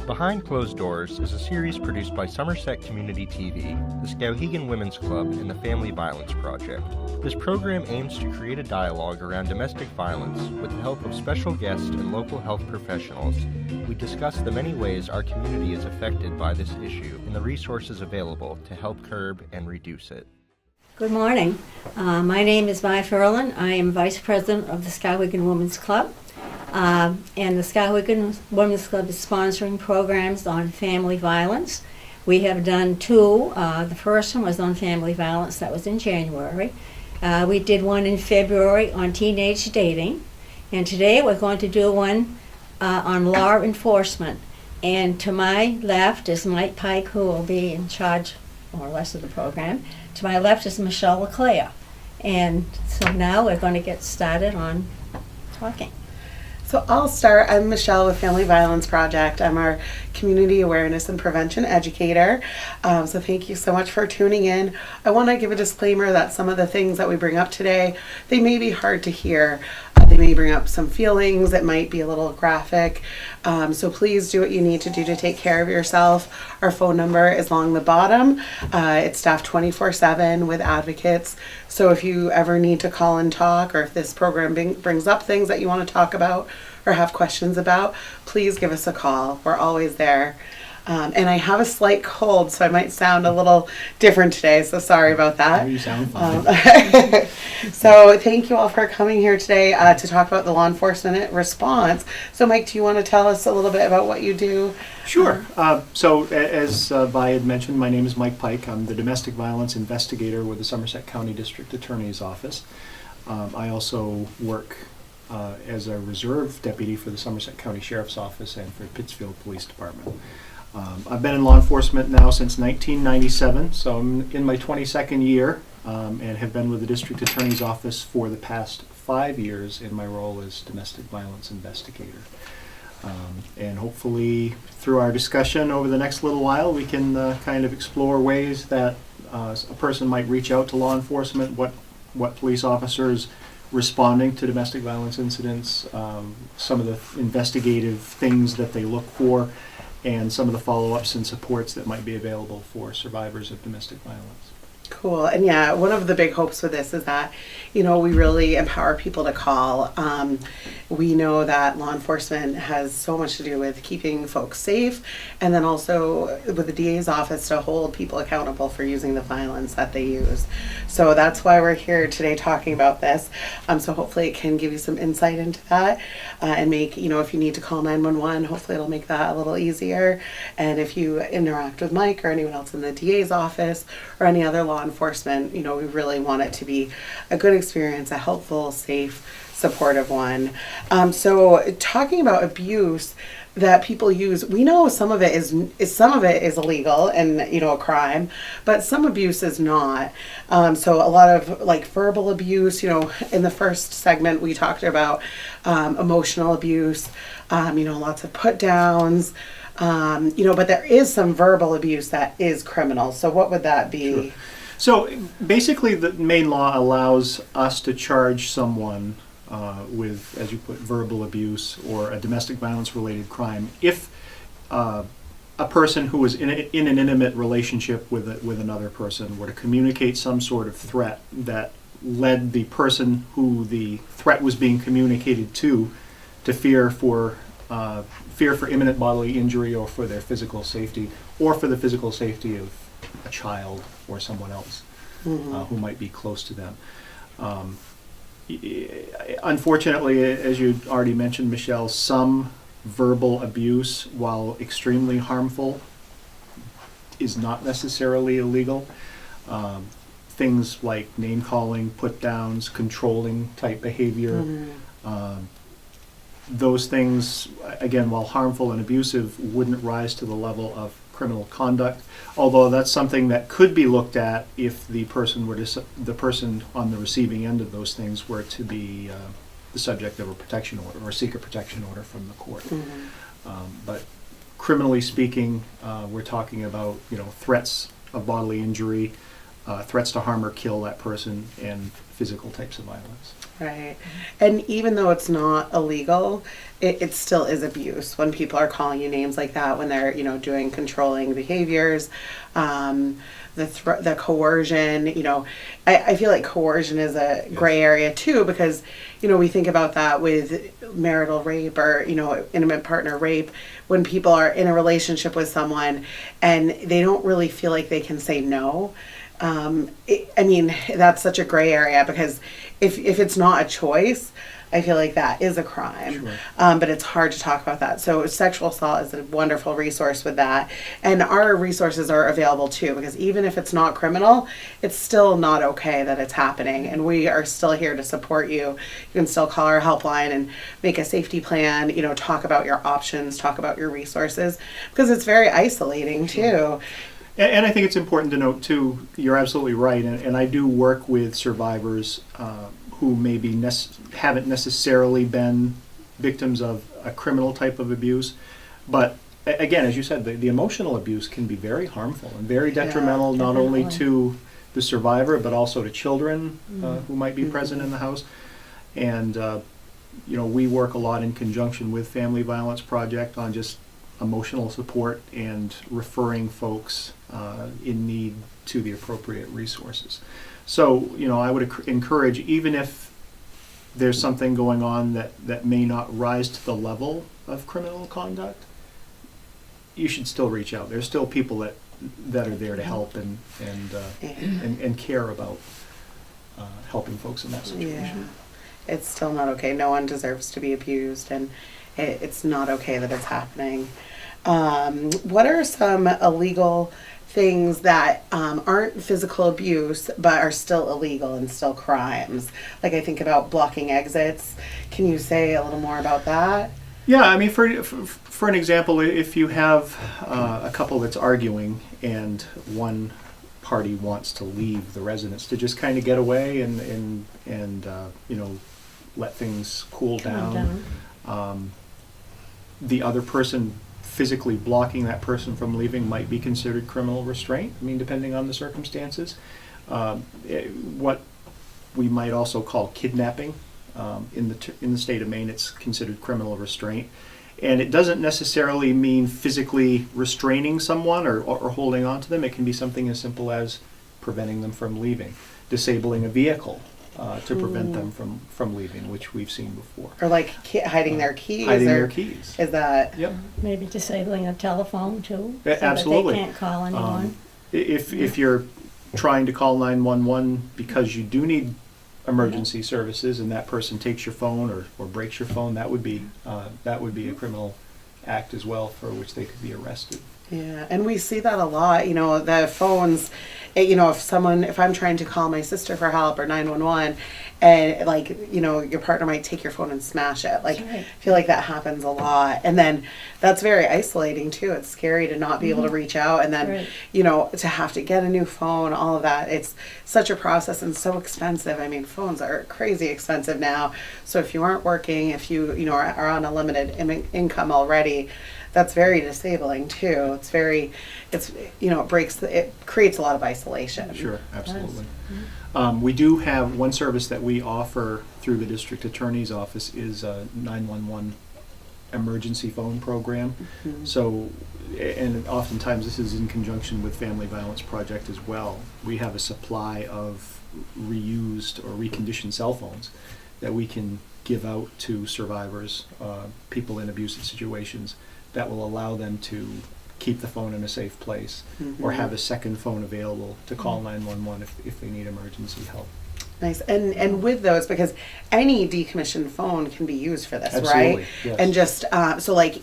Behind Closed Doors is a series produced by Somerset Community TV, the Skowhegan Women's Club, and the Family Violence Project. This program aims to create a dialogue around domestic violence with the help of special guests and local health professionals. We discuss the many ways our community is affected by this issue and the resources available to help curb and reduce it. Good morning. My name is Maya Ferlin. I am Vice President of the Skowhegan Women's Club. And the Skowhegan Women's Club is sponsoring programs on family violence. We have done two. The first one was on family violence. That was in January. We did one in February on teenage dating. And today we're going to do one on law enforcement. And to my left is Mike Pike, who will be in charge more or less of the program. To my left is Michelle LeClaire. And so now we're going to get started on talking. So I'll start. I'm Michelle with Family Violence Project. I'm our community awareness and prevention educator. So thank you so much for tuning in. I want to give a disclaimer that some of the things that we bring up today, they may be hard to hear. They may bring up some feelings. It might be a little graphic. So please do what you need to do to take care of yourself. Our phone number is along the bottom. It's staffed 24/7 with advocates. So if you ever need to call and talk, or if this program brings up things that you want to talk about or have questions about, please give us a call. We're always there. And I have a slight cold, so I might sound a little different today, so sorry about that. You sound fine. So thank you all for coming here today to talk about the law enforcement response. So Mike, do you want to tell us a little bit about what you do? Sure. So as Vi had mentioned, my name is Mike Pike. I'm the domestic violence investigator with the Somerset County District Attorney's Office. I also work as a reserve deputy for the Somerset County Sheriff's Office and for Pittsfield Police Department. I've been in law enforcement now since 1997, so I'm in my 22nd year, and have been with the District Attorney's Office for the past 5 years in my role as domestic violence investigator. And hopefully through our discussion over the next little while, we can kind of explore ways that a person might reach out to law enforcement, what police officers responding to domestic violence incidents, some of the investigative things that they look for, and some of the follow-ups and supports that might be available for survivors of domestic violence. Cool. And yeah, one of the big hopes with this is that, we really empower people to call. We know that law enforcement has so much to do with keeping folks safe, and then also with the DA's office to hold people accountable for using the violence that they use. So that's why we're here today talking about this. So hopefully it can give you some insight into that, and make, if you need to call 911, hopefully it'll make that a little easier. And if you interact with Mike or anyone else in the DA's office or any other law enforcement, we really want it to be a good experience, a helpful, safe, supportive one. So talking about abuse that people use, we know some of it is illegal and a crime, but some abuse is not. So a lot of verbal abuse. In the first segment we talked about emotional abuse. Lots of put downs. But there is some verbal abuse that is criminal. So what would that be? Sure. So basically the Maine law allows us to charge someone with, as you put, verbal abuse or a domestic violence related crime if a person who was in an intimate relationship with another person were to communicate some sort of threat that led the person who the threat was being communicated to fear for imminent bodily injury, or for their physical safety, or for the physical safety of a child or someone else who might be close to them. Unfortunately, as you already mentioned, Michelle, some verbal abuse, while extremely harmful, is not necessarily illegal. Things like name-calling, put-downs, controlling type behavior, those things, again, while harmful and abusive, wouldn't rise to the level of criminal conduct, although that's something that could be looked at if the person on the receiving end of those things were to be the subject of a protection order or seek a protection order from the court. But criminally speaking, we're talking about threats of bodily injury, threats to harm or kill that person, and physical types of violence. Right. And even though it's not illegal, it still is abuse when people are calling you names like that, when they're, doing controlling behaviors, the coercion, I feel like coercion is a gray area too, because, we think about that with marital rape or, intimate partner rape, when people are in a relationship with someone and they don't really feel like they can say no. That's such a gray area, because if it's not a choice, I feel like that is a crime. Sure. But it's hard to talk about that. So sexual assault is a wonderful resource with that. And our resources are available too, because even if it's not criminal, it's still not okay that it's happening. And we are still here to support you. You can still call our helpline and make a safety plan, talk about your options, talk about your resources, because it's very isolating too. And I think it's important to note too, you're absolutely right, and I do work with survivors who maybe haven't necessarily been victims of a criminal type of abuse, but again, as you said, the emotional abuse can be very harmful and very detrimental, not only to the survivor but also to children who might be present in the house. And we work a lot in conjunction with Family Violence Project on just emotional support and referring folks in need to the appropriate resources. So, I would encourage, even if there's something going on that may not rise to the level of criminal conduct, you should still reach out. There's still people that are there to help and care about helping folks in that situation. Yeah. It's still not okay. No one deserves to be abused, and it's not okay that it's happening. What are some illegal things that aren't physical abuse but are still illegal and still crimes? Like, I think about blocking exits. Can you say a little more about that? Yeah, for an example, if you have a couple that's arguing and one party wants to leave the residence to just kind of get away and let things cool down. The other person physically blocking that person from leaving might be considered criminal restraint, depending on the circumstances. What we might also call kidnapping. In the state of Maine, it's considered criminal restraint. And it doesn't necessarily mean physically restraining someone or holding on to them. It can be something as simple as preventing them from leaving, disabling a vehicle to prevent them from leaving, which we've seen before. Or like hiding their keys? Their keys. Is that... Yep. Maybe disabling a telephone too, so Absolutely. that they can't call anyone. If you're trying to call 911 because you do need emergency services and that person takes your phone or breaks your phone, that would be a criminal act as well, for which they could be arrested. Yeah, and we see that a lot. The phones, if I'm trying to call my sister for help or 911, and your partner might take your phone and smash it. Right. I feel like that happens a lot. And then that's very isolating too. It's scary to not be able to reach out, and then, to have to get a new phone, all of that. It's such a process and so expensive. Phones are crazy expensive now. So if you aren't working, if you, are on a limited income already, that's very disabling too. It creates a lot of isolation. Sure, absolutely. We do have one service that we offer through the district attorney's office is a 911 emergency phone program. So, and oftentimes this is in conjunction with Family Violence Project as well. We have a supply of reused or reconditioned cell phones that we can give out to survivors, people in abusive situations, that will allow them to keep the phone in a safe place or have a second phone available to call 911 if they need emergency help. Nice. And with those, because any decommissioned phone can be used for this, Absolutely, right? yes. And just,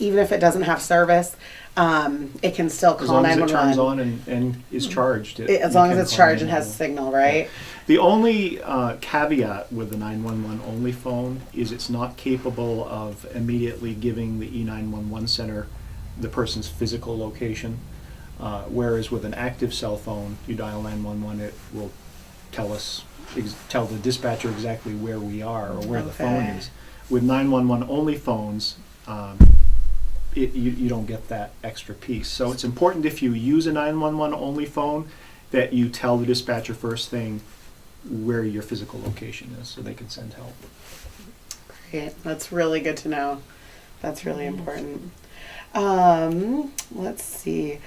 even if it doesn't have service, it can still call 911. As long as it turns on and is charged. As long as it's charged and has a signal, right? The only caveat with the 911 only phone is it's not capable of immediately giving the E911 center the person's physical location, whereas with an active cell phone, you dial 911, it will tell the dispatcher exactly where we are or where the phone is. With 911 only phones, you don't get that extra piece. So it's important, if you use a 911 only phone, that you tell the dispatcher first thing where your physical location is so they can send help. Great. That's really good to know. That's really important. Let's see.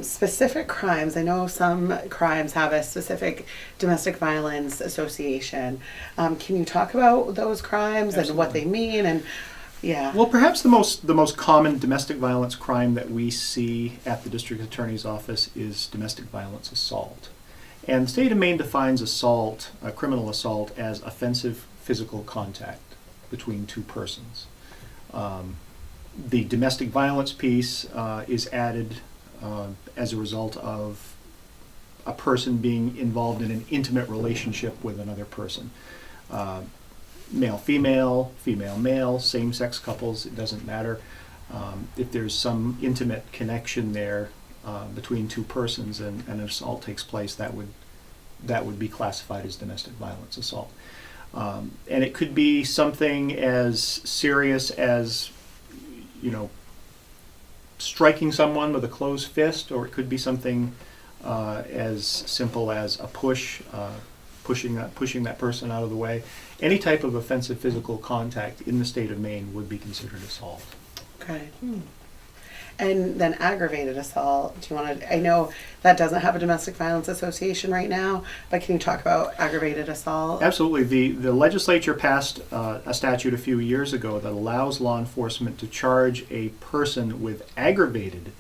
Specific crimes. I know some crimes have a specific domestic violence association. Can you talk about those crimes and what they mean? And yeah. Well, perhaps the most common domestic violence crime that we see at the district attorney's office is domestic violence assault. And the state of Maine defines assault, criminal assault, as offensive physical contact between two persons. The domestic violence piece is added as a result of a person being involved in an intimate relationship with another person. Male-female, female-male, same-sex couples, it doesn't matter. If there's some intimate connection there between two persons and an assault takes place, that would be classified as domestic violence assault. And it could be something as serious as, striking someone with a closed fist, or it could be something as simple as a pushing that person out of the way. Any type of offensive physical contact in the state of Maine would be considered assault. Okay. And then aggravated assault. Do you want to? I know that doesn't have a domestic violence association right now, but can you talk about aggravated assault? Absolutely. The legislature passed a statute a few years ago that allows law enforcement to charge a person with aggravated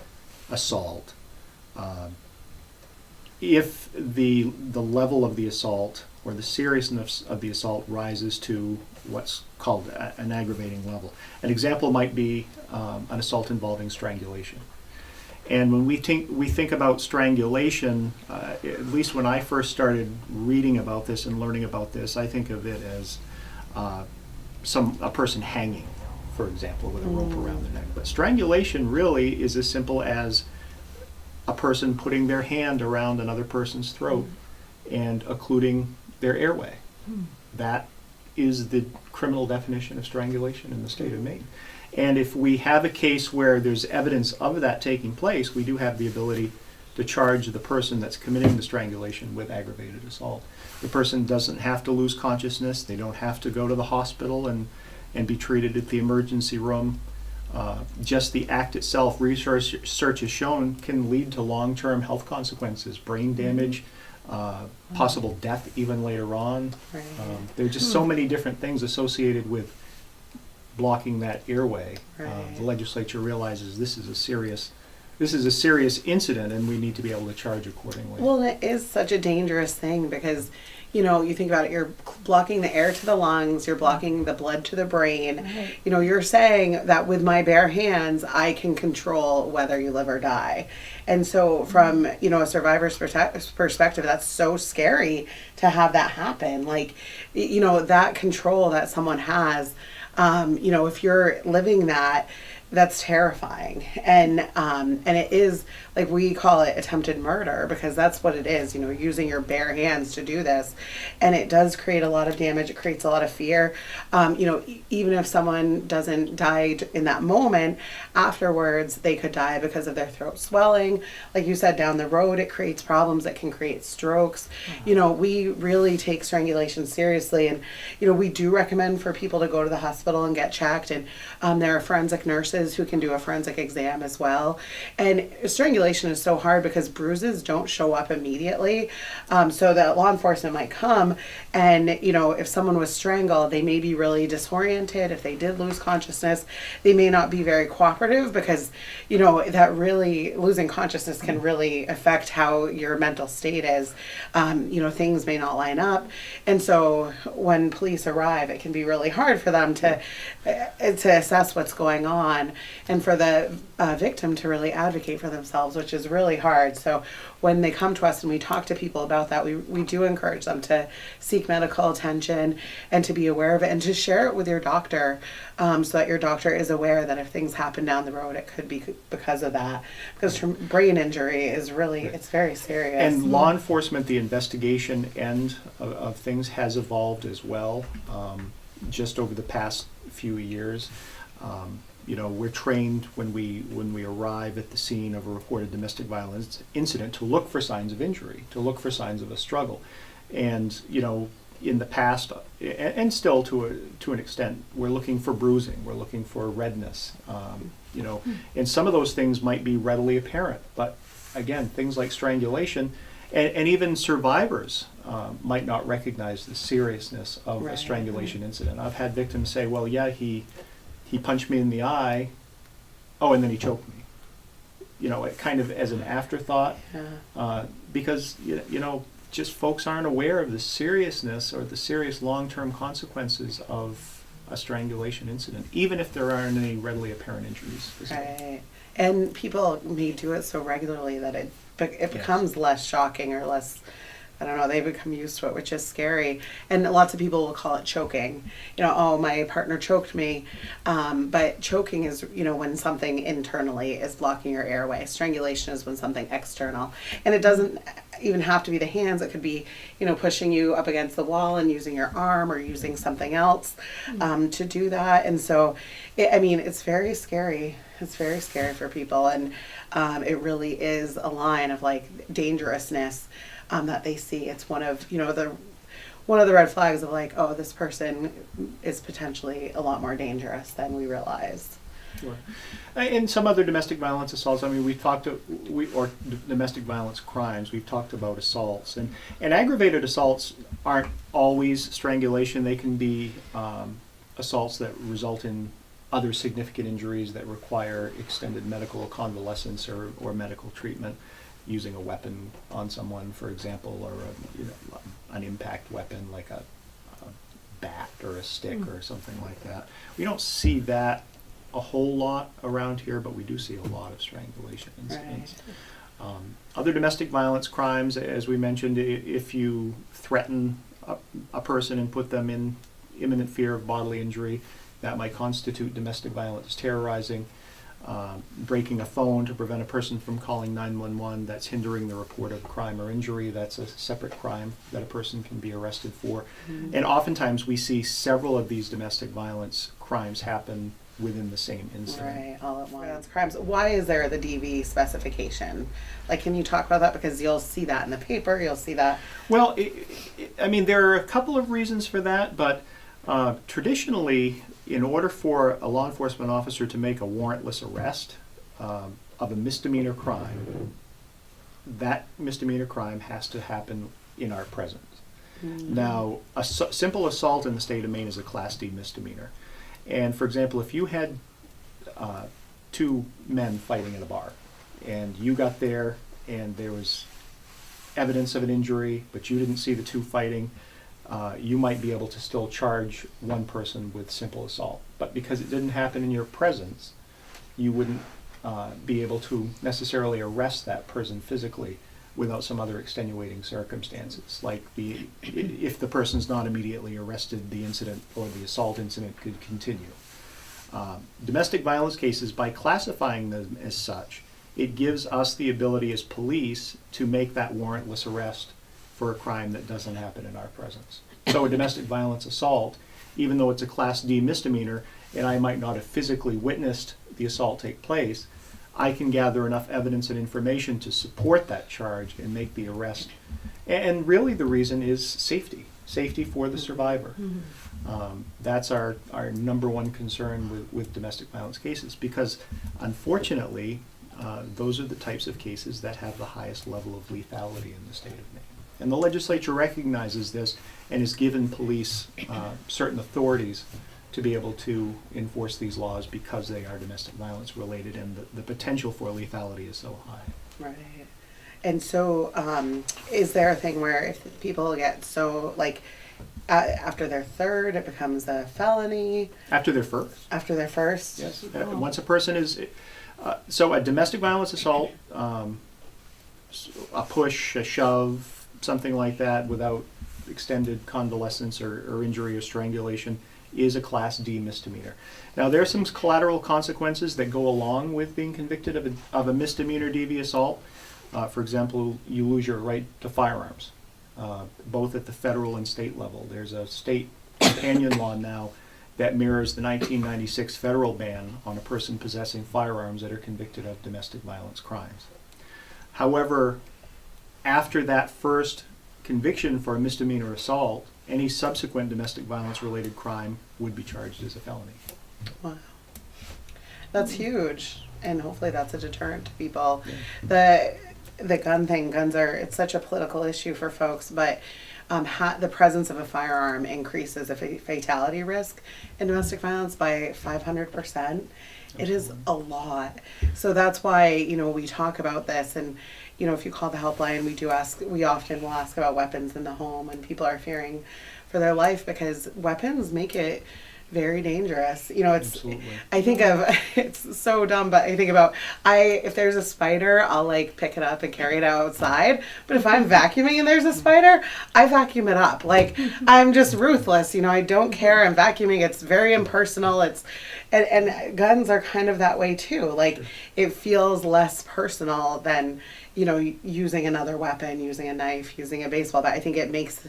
assault if the level of the assault or the seriousness of the assault rises to what's called an aggravating level. An example might be an assault involving strangulation. And when we think about strangulation, at least when I first started reading about this and learning about this, I think of it as a person hanging, for example, with a rope around the neck. But strangulation really is as simple as a person putting their hand around another person's throat and occluding their airway. That is the criminal definition of strangulation in the state of Maine. And if we have a case where there's evidence of that taking place, we do have the ability to charge the person that's committing the strangulation with aggravated assault. The person doesn't have to lose consciousness. They don't have to go to the hospital and be treated at the emergency room. Just the act itself, research has shown, can lead to long-term health consequences, brain damage, possible death even later on. Right. There are just so many different things associated with blocking that airway. Right. The legislature realizes this is a serious incident, and we need to be able to charge accordingly. Well, it is such a dangerous thing because, you think about it, you're blocking the air to the lungs, you're blocking the blood to the brain. Right. You're saying that with my bare hands, I can control whether you live or die. And so from, a survivor's perspective, that's so scary to have that happen. Like, that control that someone has, if you're living that, that's terrifying. And it is, like, we call it attempted murder because that's what it is, using your bare hands to do this. And it does create a lot of damage. It creates a lot of fear. Even if someone doesn't die in that moment, afterwards they could die because of their throat swelling. Like you said, down the road, it creates problems that can create strokes. We really take strangulation seriously. And, we do recommend for people to go to the hospital and get checked. And there are forensic nurses who can do a forensic exam as well. And strangulation is so hard because bruises don't show up immediately. So that law enforcement might come and, if someone was strangled, they may be really disoriented. If they did lose consciousness, they may not be very cooperative because, that really, losing consciousness can really affect how your mental state is. Things may not line up. And so when police arrive, it can be really hard for them to assess what's going on and for the victim to really advocate for themselves, which is really hard. So when they come to us and we talk to people about that, we do encourage them to seek medical attention and to be aware of it and to share it with your doctor so that your doctor is aware that if things happen down the road, it could be because of that. Because brain injury is really, it's very serious. And law enforcement, the investigation end of things has evolved as well, just over the past few years. we're trained when we arrive at the scene of a reported domestic violence incident to look for signs of injury, to look for signs of a struggle. And, in the past, and still to an extent, we're looking for bruising, we're looking for redness, and some of those things might be readily apparent. But again, things like strangulation, and even survivors might not recognize the seriousness of a strangulation incident. I've had victims say, well, yeah, he punched me in the eye, oh, and then he choked me. It kind of as an afterthought, because, just folks aren't aware of the seriousness or the serious long-term consequences of a strangulation incident, even if there aren't any readily apparent injuries. Right. And people may do it so regularly that it becomes less shocking or less, I don't know, they become used to it, which is scary. And lots of people will call it choking. Oh, my partner choked me. But choking is, when something internally is blocking your airway. Strangulation is when something external. And it doesn't even have to be the hands. It could be, pushing you up against the wall and using your arm or using something else to do that. And so, it's very scary. It's very scary for people. And it really is a line of like dangerousness that they see. It's one of the red flags of like, oh, this person is potentially a lot more dangerous than we realize. Sure. And some other domestic violence assaults, or domestic violence crimes, we've talked about assaults. And aggravated assaults aren't always strangulation. They can be assaults that result in other significant injuries that require extended medical convalescence or medical treatment, using a weapon on someone, for example, or an impact weapon like a bat or a stick or something like that. We don't see that a whole lot around here, but we do see a lot of strangulation incidents. Right. Other domestic violence crimes, as we mentioned, if you threaten a person and put them in imminent fear of bodily injury, that might constitute domestic violence. Terrorizing, breaking a phone to prevent a person from calling 911, that's hindering the report of crime or injury. That's a separate crime that a person can be arrested for. Mm-hmm. And oftentimes we see several of these domestic violence crimes happen within the same incident. Right, all at once. Crimes. Why is there the DV specification? Can you talk about that? Because you'll see that in the paper, you'll see that. Well, there are a couple of reasons for that, but traditionally, in order for a law enforcement officer to make a warrantless arrest of a misdemeanor crime, that misdemeanor crime has to happen in our presence. Mm-hmm. Now, a simple assault in the state of Maine is a Class D misdemeanor. And for example, if you had two men fighting in a bar, and you got there and there was evidence of an injury, but you didn't see the two fighting, you might be able to still charge one person with simple assault. But because it didn't happen in your presence, you wouldn't be able to necessarily arrest that person physically without some other extenuating circumstances. Like if the person's not immediately arrested, the incident or the assault incident could continue. Domestic violence cases, by classifying them as such, it gives us the ability as police to make that warrantless arrest for a crime that doesn't happen in our presence. So a domestic violence assault, even though it's a Class D misdemeanor, and I might not have physically witnessed the assault take place, I can gather enough evidence and information to support that charge and make the arrest. And really the reason is safety for the survivor. Mm-hmm. That's our number one concern with domestic violence cases, because unfortunately, those are the types of cases that have the highest level of lethality in the state of Maine. And the legislature recognizes this and has given police certain authorities to be able to enforce these laws because they are domestic violence related, and the potential for lethality is so high. Right. And so is there a thing where if people get after their third, it becomes a felony? After their first? After their first? Yes. Once a person is... so a domestic violence assault, a push, a shove, something like that without extended convalescence or injury or strangulation is a Class D misdemeanor. Now there are some collateral consequences that go along with being convicted of a misdemeanor DV assault. For example, you lose your right to firearms, both at the federal and state level. There's a state companion law now that mirrors the 1996 federal ban on a person possessing firearms that are convicted of domestic violence crimes. However, after that first conviction for a misdemeanor assault, any subsequent domestic violence related crime would be charged as a felony. Wow. That's huge. And hopefully that's a deterrent to people. The gun thing, it's such a political issue for folks, but the presence of a firearm increases a fatality risk in domestic violence by 500%. It is a lot. So that's why, we talk about this, and, if you call the helpline, we often will ask about weapons in the home, and people are fearing for their life because weapons make it very dangerous. Absolutely. I think of, it's so dumb, but I think about, if there's a spider, I'll like pick it up and carry it outside. But if I'm vacuuming and there's a spider, I vacuum it up. Like, I'm just ruthless. I don't care. I'm vacuuming. It's very impersonal. And guns are kind of that way too. Like, it feels less personal than, using another weapon, using a knife, using a baseball bat. I think it makes,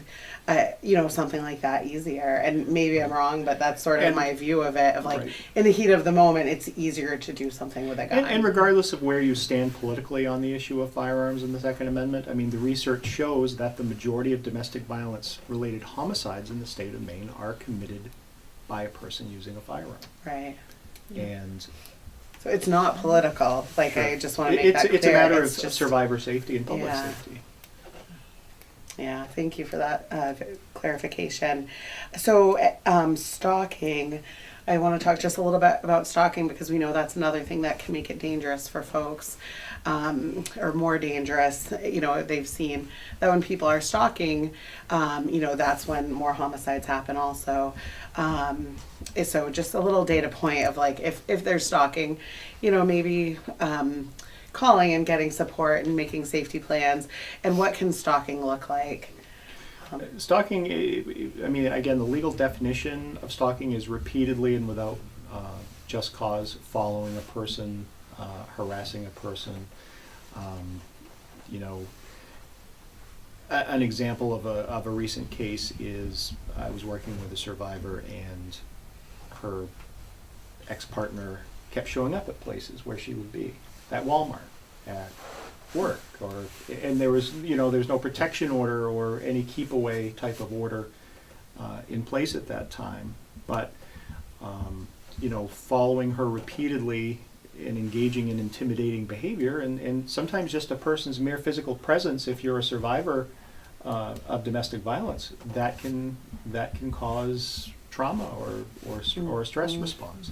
something like that easier. And maybe I'm wrong, but that's sort of my view of it. Of like, right. In the heat of the moment, it's easier to do something with a gun. And regardless of where you stand politically on the issue of firearms in the Second Amendment, I mean, the research shows that the majority of domestic violence-related homicides in the state of Maine are committed by a person using a firearm. Right. And So it's not political. Like, sure. I just want to make that clear. It's a matter of just survivor safety and public Yeah. safety. Yeah, thank you for that clarification. So, stalking, I want to talk just a little bit about stalking because we know that's another thing that can make it dangerous for folks, or more dangerous. They've seen that when people are stalking, that's when more homicides happen also. So just a little data point of like, if they're stalking, maybe calling and getting support and making safety plans, and what can stalking look like? Stalking, I mean, again, the legal definition of stalking is repeatedly and without just cause following a person, harassing a person. An example of a recent case is I was working with a survivor, and her ex-partner kept showing up at places where she would be, at Walmart, at work, and there was there's no protection order or any keep away type of order in place at that time, but following her repeatedly and engaging in intimidating behavior, and sometimes just a person's mere physical presence, if you're a survivor of domestic violence, that can cause trauma or a stress response.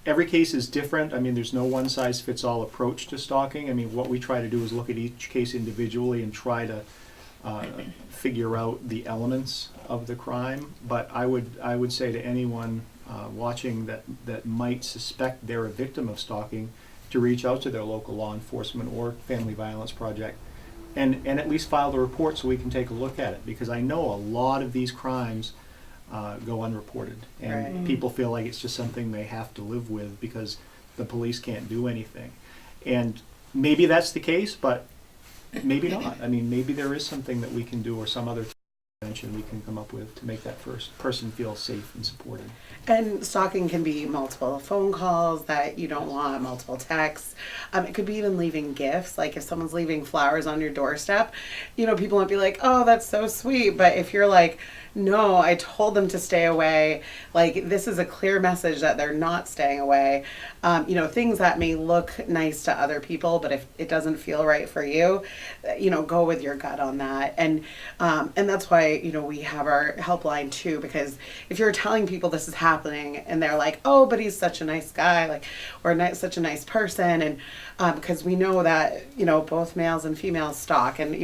Every case is different. I mean, there's no one-size-fits-all approach to stalking. I mean, what we try to do is look at each case individually and try to figure out the elements of the crime. But I would say to anyone watching that might suspect they're a victim of stalking to reach out to their local law enforcement or family violence project and at least file the report so we can take a look at it. Because I know a lot of these crimes go unreported, and Right. people feel like it's just something they have to live with because the police can't do anything. And maybe that's the case, but maybe not. I mean, maybe there is something that we can do or some other intervention we can come up with to make that first person feel safe and supported. And stalking can be multiple phone calls that you don't want, multiple texts. It could be even leaving gifts. Like if someone's leaving flowers on your doorstep, people might be like, oh, that's so sweet. But if you're like, no, I told them to stay away, like this is a clear message that they're not staying away. Things that may look nice to other people, but if it doesn't feel right for you, go with your gut on that. And that's why, we have our helpline too, because if you're telling people this is happening and they're like, oh, but he's such a nice guy, such a nice person. And because we know that, both males and females stalk, and,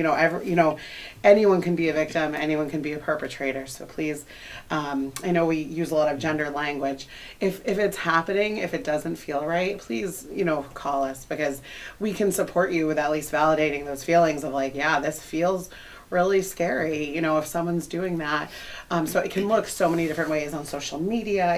anyone can be a victim, anyone can be a perpetrator. So please, I know we use a lot of gender language. If it's happening, if it doesn't feel right, please, call us, because we can support you with at least validating those feelings of like, yeah, this feels really scary, if someone's doing that. So it can look so many different ways on social media,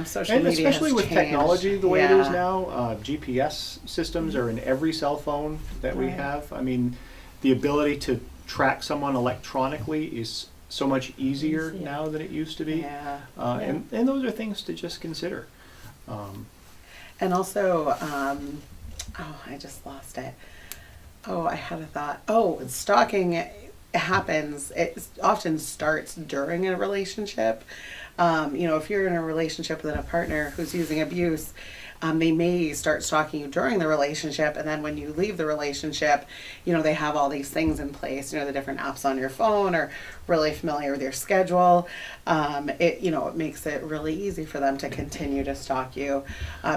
social And media especially has with changed. technology the way it is Yeah. now, GPS systems are in every cell phone that we Right. have. I mean, the ability to track someone electronically is so much easier Easier. now than it used to be. Yeah. And those are things to just consider. And also, oh, I just lost it. Oh, I had a thought. Oh, stalking happens. It often starts during a relationship. If you're in a relationship with a partner who's using abuse, they may start stalking you during the relationship, and then when you leave the relationship, they have all these things in place. The different apps on your phone are really familiar with your schedule. It makes it really easy for them to continue to stalk you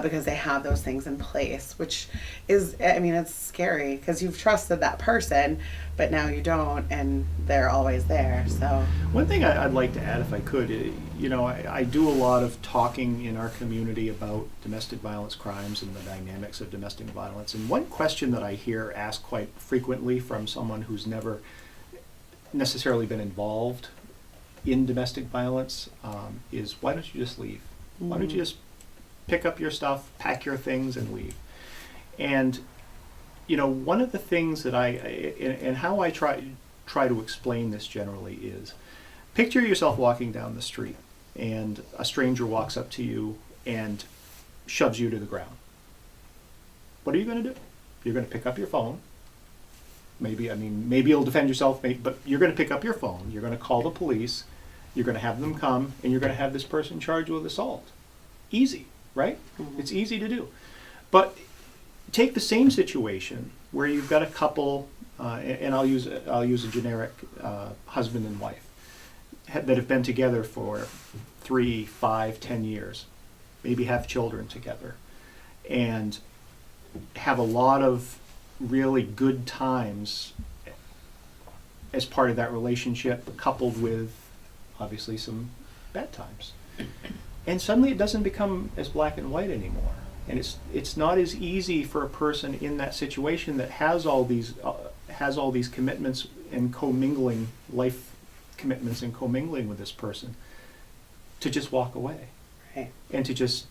because they have those things in place, which is, it's scary because you've trusted that person, but now you don't, and they're always there. So One thing I'd like to add, if I could, I do a lot of talking in our community about domestic violence crimes and the dynamics of domestic violence. And one question that I hear asked quite frequently from someone who's never necessarily been involved in domestic violence is, why don't you just leave? Why don't you just pick up your stuff, pack your things, and leave? And one of the things that and how I try to explain this generally is, picture yourself walking down the street and a stranger walks up to you and shoves you to the ground. What are you going to do? You're going to pick up your phone. Maybe you'll defend yourself, but you're going to pick up your phone. You're going to call the police. You're going to have them come, and you're going to have this person charged with assault. Easy, right? Mm-hmm. It's easy to do. But take the same situation where you've got a couple, and I'll use a generic husband and wife that have been together for 3, 5, 10 years, maybe have children together, and have a lot of really good times as part of that relationship, coupled with obviously some bad times. And suddenly it doesn't become as black and white anymore. And it's not as easy for a person in that situation that has all these commitments and commingling, life commitments and commingling with this person, to just walk away. Right. And to just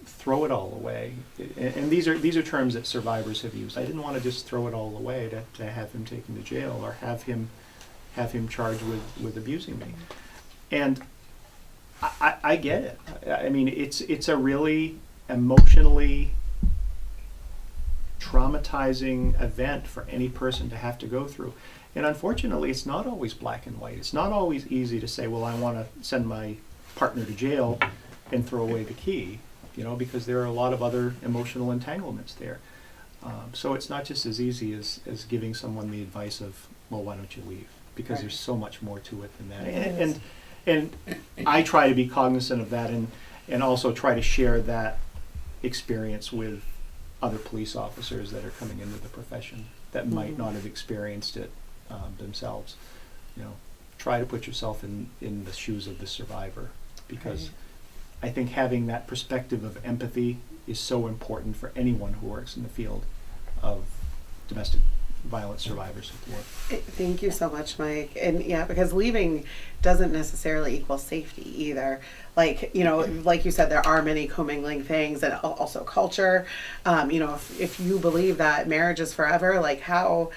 throw it all away. And these are terms that survivors have used. I didn't want to just throw it all away to have him taken to jail or have him charged with abusing me. And I get it. It's a really emotionally traumatizing event for any person to have to go through. And unfortunately, it's not always black and white. It's not always easy to say, well, I want to send my partner to jail and throw away the key, because there are a lot of other emotional entanglements there. So it's not just as easy as giving someone the advice of, well, why don't you leave? Because there's so much more to it than that. And I try to be cognizant of that and also try to share that experience with other police officers that are coming into the profession that might not have experienced it themselves. Try to put yourself in the shoes of the survivor, because I think having that perspective of empathy is so important for anyone who works in the field of domestic violence survivor support. Thank you so much, Mike. And because leaving doesn't necessarily equal safety either. Like you said, there are many commingling things, and also culture. If you believe that marriage is forever, like how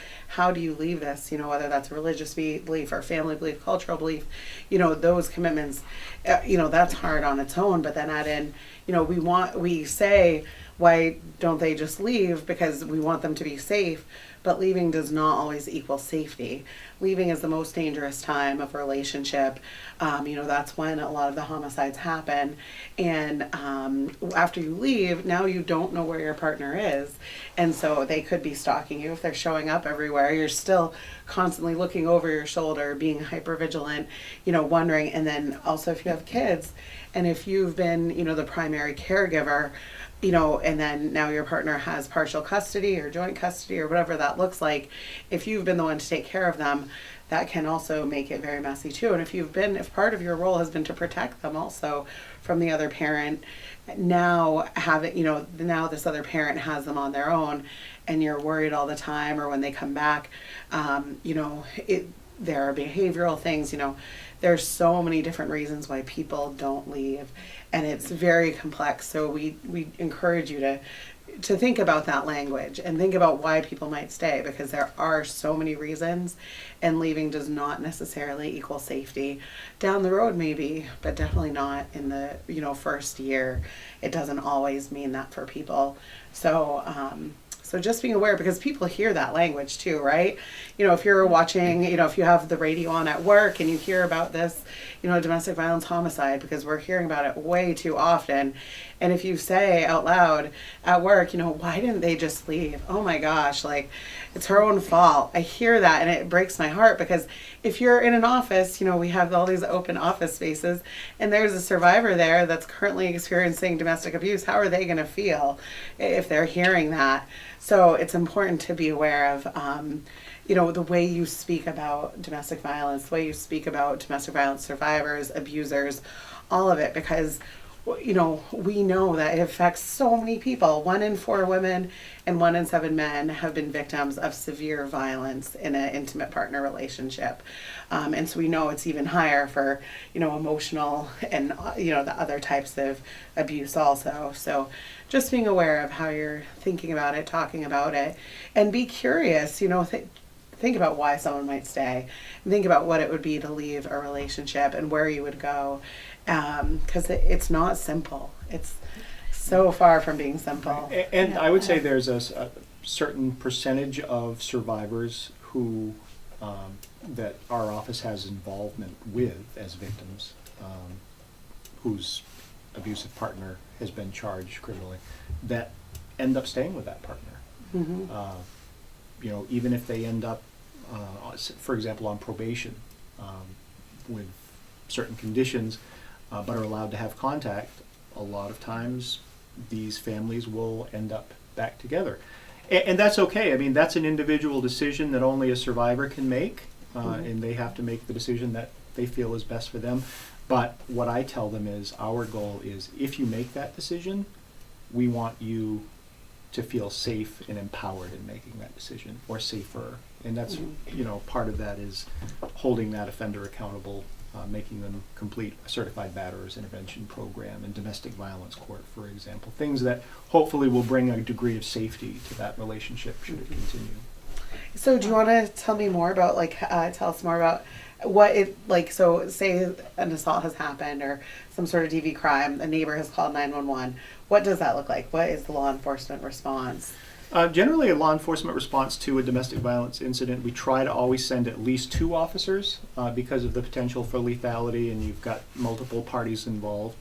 do you leave this? Whether that's a religious belief or family belief, cultural belief, those commitments, that's hard on its own. But then add in, we say, why don't they just leave? Because we want them to be safe. But leaving does not always equal safety. Leaving is the most dangerous time of a relationship. That's when a lot of the homicides happen. And after you leave, now you don't know where your partner is. And so they could be stalking you if they're showing up everywhere. You're still constantly looking over your shoulder, being hypervigilant, wondering. And then also if you have kids, and if you've been, the primary caregiver, and then now your partner has partial custody or joint custody or whatever that looks like, if you've been the one to take care of them, that can also make it very messy too. And if part of your role has been to protect them also from the other parent, now now this other parent has them on their own, and you're worried all the time, or when they come back, there are behavioral things, there's so many different reasons why people don't leave, and it's very complex. So we encourage you to to think about that language and think about why people might stay, because there are so many reasons, and leaving does not necessarily equal safety. Down the road maybe, but definitely not in the, you know, first year. It doesn't always mean that for people. So so just being aware, because people hear that language too, right? You know, if you're watching, you know, if you have the radio on at work and you hear about this, you know, domestic violence homicide, because we're hearing about it way too often. And if you say out loud at work, you know, why didn't they just leave? Oh my gosh, like, it's her own fault. I hear that and it breaks my heart, because if you're in an office, you know, we have all these open office spaces, and there's a survivor there that's currently experiencing domestic abuse. How are they going to feel if they're hearing that? So it's important to be aware of, you know, the way you speak about domestic violence, the way you speak about domestic violence survivors, abusers, all of it, because, you know, we know that it affects so many people. 1 in 4 women and 1 in 7 men have been victims of severe violence in an intimate partner relationship. And so we know it's even higher for, you know, emotional and, you know, the other types of abuse also. So just being aware of how you're thinking about it, talking about it, and be curious, you know, think about why someone might stay. Think about what it would be to leave a relationship and where you would go. Because it's not simple. It's so far from being simple. And Yeah. I would say there's a certain percentage of survivors who that our office has involvement with as victims, whose abusive partner has been charged criminally, that end up staying with that partner. Mhm. You know, even if they end up, for example, on probation with certain conditions, but are allowed to have contact, a lot of times these families will end up back together. And that's okay. I mean, that's an individual decision that only a survivor can make, and they have to make the decision that they feel is best for them. But what I tell them is, our goal is, if you make that decision, we want you to feel safe and empowered in making that decision, or safer. And that's, you know, part of that is holding that offender accountable, making them complete a certified batterers intervention program and domestic violence court, for example. Things that hopefully will bring a degree of safety to that relationship should it continue. So do you want to tell me more about, like, tell us more about what it, like, so say an assault has happened or some sort of DV crime, a neighbor has called 911. What does that look like? What is the law enforcement response? Generally, a law enforcement response to a domestic violence incident, we try to always send at least 2 officers because of the potential for lethality, and you've got multiple parties involved.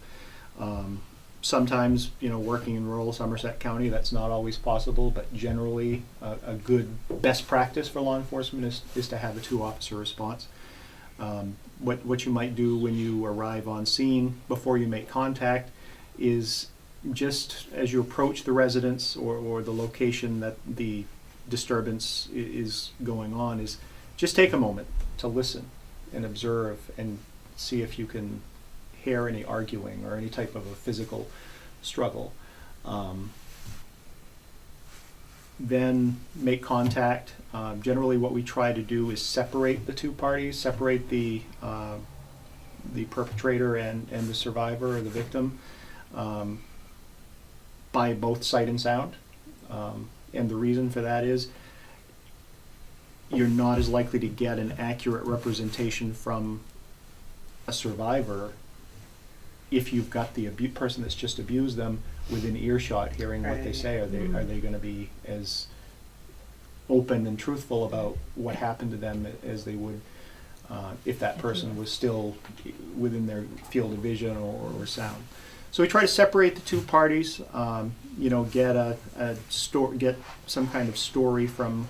Sometimes, you know, working in rural Somerset County, that's not always possible, but generally a good best practice for law enforcement is to have a 2-officer response. What you might do when you arrive on scene before you make contact is, just as you approach the residence or the location that the disturbance is going on, is just take a moment to listen and observe and see if you can hear any arguing or any type of a physical struggle. Then make contact. Generally what we try to do is separate the 2 parties, separate the perpetrator and the survivor or the victim, by both sight and sound. And the reason for that is, you're not as likely to get an accurate representation from a survivor if you've got the person that's just abused them within earshot, hearing what they Right. say. Are they going to be as open and truthful about what happened to them as they would if that person was still within their field of vision or sound? So we try to separate the 2 parties. You know, get get some kind of story from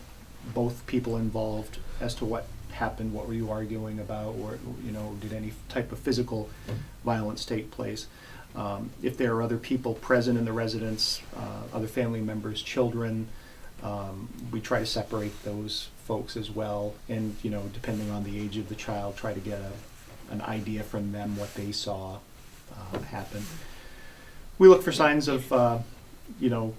both people involved as to what happened, what were you arguing about, or, you know, did any type of physical violence take place. If there are other people present in the residence, other family members, children, we try to separate those folks as well, and, you know, depending on the age of the child, try to get an idea from them what they saw happen. We look for signs of, you know,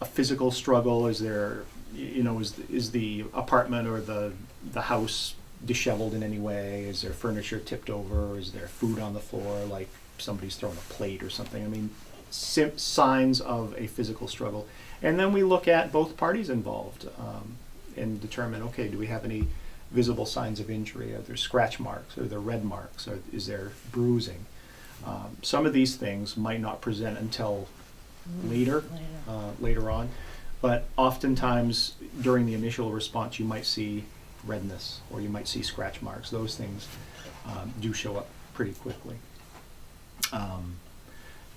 a physical struggle. Is there, you know, is the apartment or the house disheveled in any way? Is there furniture tipped over? Is there food on the floor, like somebody's thrown a plate or something? I mean, signs of a physical struggle. And then we look at both parties involved and determine, okay, do we have any visible signs of injury? Are there scratch marks? Are there red marks? Or is there bruising? Some of these things might not present until later on, but oftentimes during the initial response you might see redness or you might see scratch marks. Those things do show up pretty quickly.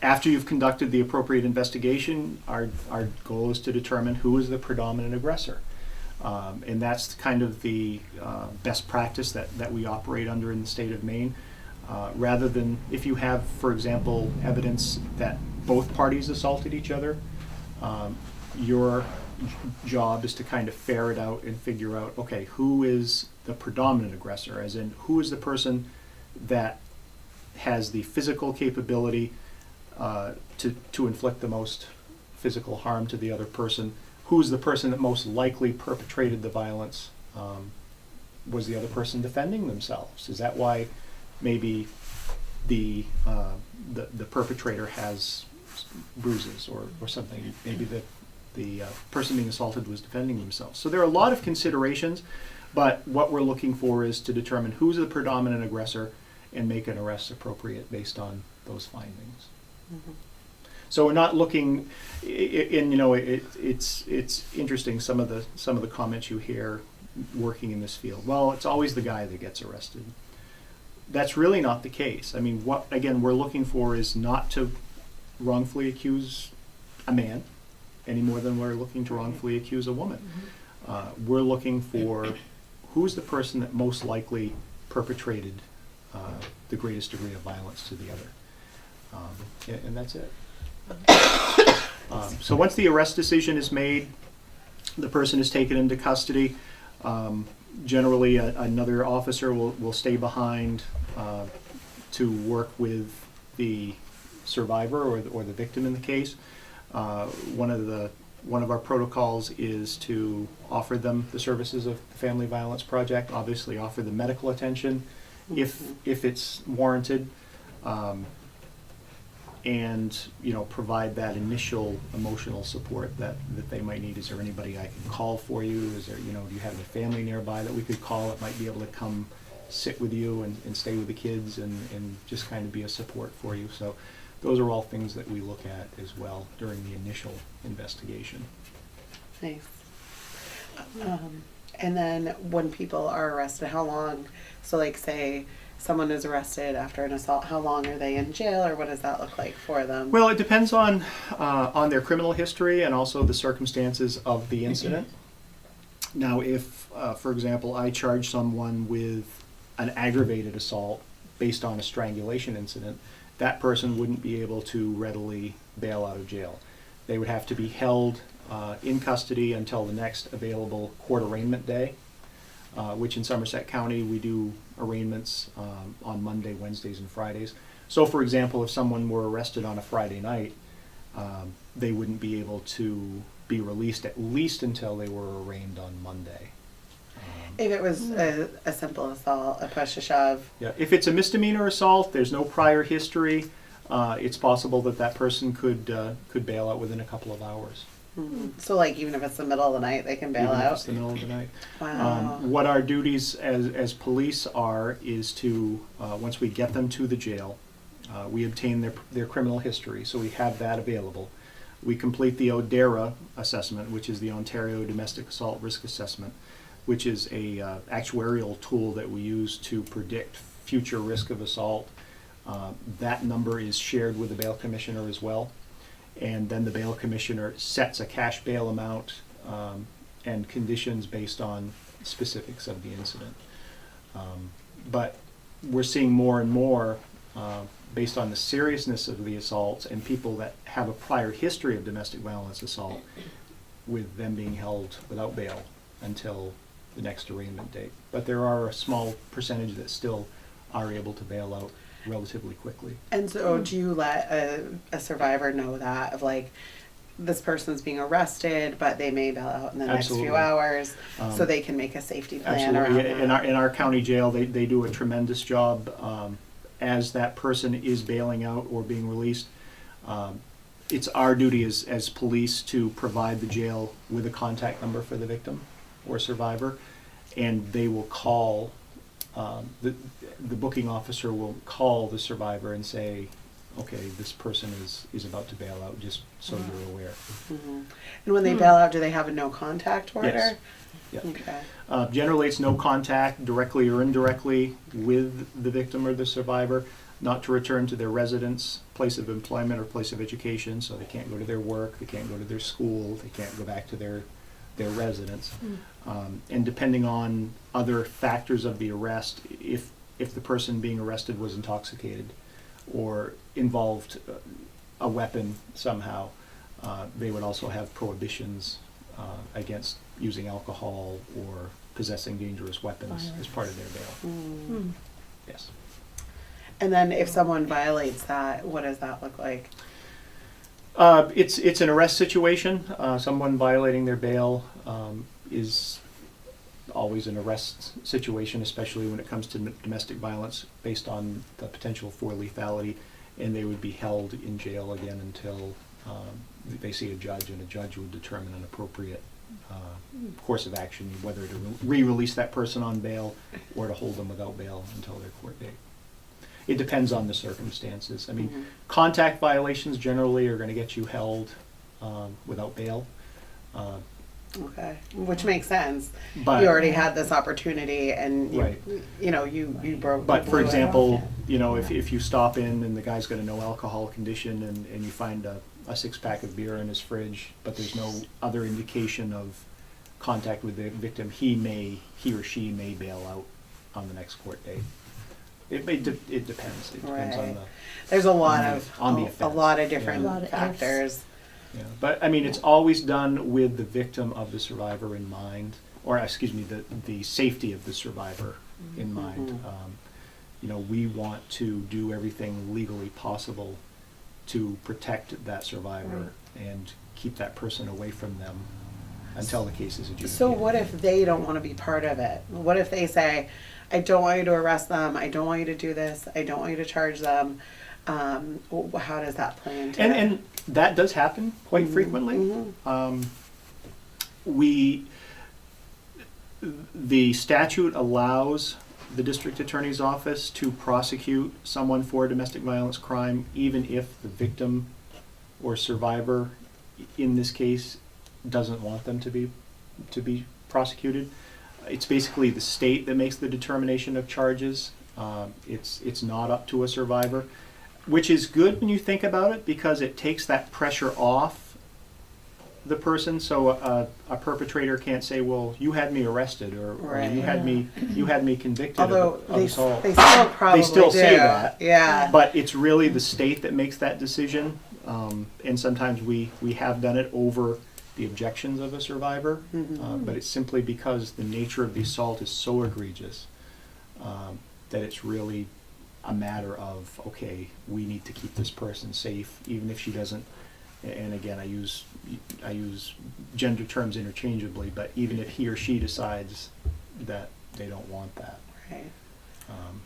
After you've conducted the appropriate investigation, our goal is to determine who is the predominant aggressor. And that's kind of the best practice that we operate under in the state of Maine. Rather than, if you have, for example, evidence that both parties assaulted each other, your job is to kind of ferret out and figure out, okay, who is the predominant aggressor, as in who is the person that has the physical capability to inflict the most physical harm to the other person, who's the person that most likely perpetrated the violence. Was the other person defending themselves? Is that why maybe the perpetrator has bruises or something? Maybe the person being assaulted was defending themselves. So there are a lot of considerations, but what we're looking for is to determine who's the predominant aggressor and make an arrest appropriate based on those findings. Mm-hmm. So we're not looking, it's interesting some of the comments you hear working in this field. Well, it's always the guy that gets arrested. That's really not the case. I mean, what again we're looking for is not to wrongfully accuse a man any more than we're looking to wrongfully accuse a woman. We're looking for who's the person that most likely perpetrated the greatest degree of violence to the other. And that's it. So once the arrest decision is made, the person is taken into custody. Generally, another officer will stay behind to work with the survivor or the victim in the case. One of our protocols is to offer them the services of the Family Violence Project. Obviously, offer them medical attention if it's warranted. And provide that initial emotional support that they might need. Is there anybody I can call for you? Is there, do you have a family nearby that we could call that might be able to come sit with you and stay with the kids and just kind of be a support for you? So those are all things that we look at as well during the initial investigation. Nice. And then when people are arrested, how long? So like say someone is arrested after an assault, how long are they in jail, or what does that look like for them? Well, it depends on their criminal history and also the circumstances of the incident. Now, if, for example, I charge someone with an aggravated assault based on a strangulation incident, that person wouldn't be able to readily bail out of jail. They would have to be held in custody until the next available court arraignment day, which in Somerset County we do arraignments on Monday, Wednesdays, and Fridays. So, for example, if someone were arrested on a Friday night, they wouldn't be able to be released at least until they were arraigned on Monday. If it was a simple assault, a push, a shove. Yeah, if it's a misdemeanor assault, there's no prior history. It's possible that person could bail out within a couple of hours. Mm-hmm. So, like, even if it's the middle of the night, they can bail Even out? if it's the middle of the night. Wow. What our duties as police is to, once we get them to the jail, we obtain their criminal history, so we have that available. We complete the ODERA assessment, which is the Ontario Domestic Assault Risk Assessment, which is a actuarial tool that we use to predict future risk of assault. That number is shared with the bail commissioner as well. And then the bail commissioner sets a cash bail amount and conditions based on specifics of the incident. But we're seeing more and more, based on the seriousness of the assaults and people that have a prior history of domestic violence assault, with them being held without bail until the next arraignment date. But there are a small percentage that still are able to bail out relatively quickly. And so do you let a survivor know that, of like, this person's being arrested, but they may bail out in the Absolutely. next few hours, so they can make a safety plan Absolutely. around that? In our county jail, they do a tremendous job as that person is bailing out or being released. it's our duty as police to provide the jail with a contact number for the victim or survivor, and they will call, the booking officer will call the survivor and say, okay, this person is about to bail out, just so you're aware. Mhm. And when they bail out, do they have a no contact order? Yes. Yeah. Okay. Generally, it's no contact, directly or indirectly, with the victim or the survivor, not to return to their residence, place of employment, or place of education, so they can't go to their work, they can't go to their school, they can't go back to their residence. And depending on other factors of the arrest, if the person being arrested was intoxicated or involved a weapon somehow, they would also have prohibitions against using alcohol or possessing dangerous weapons as part of their bail. Mm. Yes. And then if someone violates that, what does that look like? It's an arrest situation. Someone violating their bail is always an arrest situation, especially when it comes to domestic violence, based on the potential for lethality, and they would be held in jail again until they see a judge, and a judge would determine an appropriate course of action, whether to re-release that person on bail or to hold them without bail until their court date. It depends on the circumstances. I mean, contact violations generally are going to get you held without bail. Okay, which makes sense. But You already had this opportunity, and Right. you broke. But you for blew it. example, if you stop in and the guy's got a no alcohol condition, and you find a 6-pack of beer in his fridge, but there's no other indication of contact with the victim, he or she may bail out on the next court date. It depends. It depends on Right. the. There's a lot on the- of on the a offense. lot of different Yeah. A lot of ifs. factors. Yeah, but I mean, it's always done with the victim of the survivor in mind, or excuse me, the safety of the survivor in mind. We want to do everything legally possible to protect that survivor and keep that person away from them until the case is adjudicated. So what if they don't want to be part of it? What if they say, I don't want you to arrest them, I don't want you to do this, I don't want you to charge them? How does that play into it? And that does happen quite frequently. The statute allows the district attorney's office to prosecute someone for a domestic violence crime, even if the victim or survivor, in this case, doesn't want them to be prosecuted. It's basically the state that makes the determination of charges. It's not up to a survivor, which is good when you think about it, because it takes that pressure off the person. So a perpetrator can't say, "Well, you had me arrested," or Right. you had me convicted Although of they assault. still probably still do. say that. Yeah. But it's really the state that makes that decision, and sometimes we have done it over the objections of a survivor, but it's simply because the nature of the assault is so egregious that it's really a matter of, okay, we need to keep this person safe, even if she doesn't. And again, I use gender terms interchangeably, but even if he or she decides that they don't want that. Right. Um,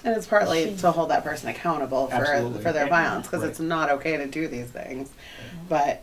And it's partly to hold that person accountable Absolutely. for their Yeah. violence, because Right. it's not okay to do these things. But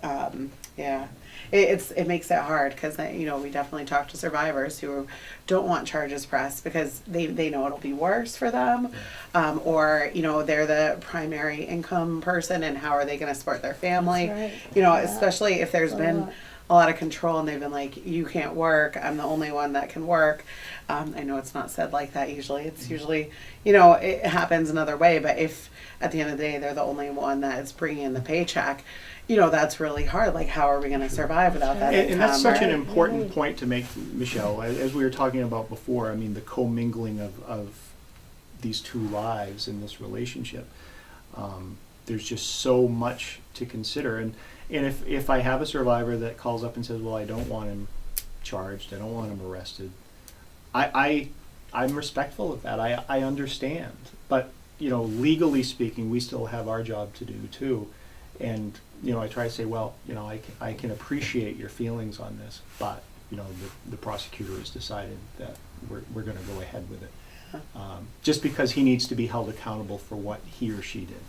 yeah, it makes it hard, because we definitely talk to survivors who don't want charges pressed because they know it'll be worse for them, or they're the primary income person, and how are they going to support their family? That's right. Yeah. Especially if there's A been lot. a lot of control, and they've been like, you can't work, I'm the only one that can work. I know it's not said like that usually. It's usually, it happens another way, but if at the end of the day they're the only one that is bringing in the paycheck, that's really hard. Like, how are we going to survive without that income? And that's such an right? important point to make, Michelle. As we were talking about before, I mean, the commingling of these two lives in this relationship, there's just so much to consider. And if I have a survivor that calls up and says, well, I don't want him charged, I don't want him arrested, I'm respectful of that. I understand. But, legally speaking, we still have our job to do too. And, I try to say, well, I can appreciate your feelings on this, but, the prosecutor has decided that we're going to go ahead with it. Just because he needs to be held accountable for what he or she did.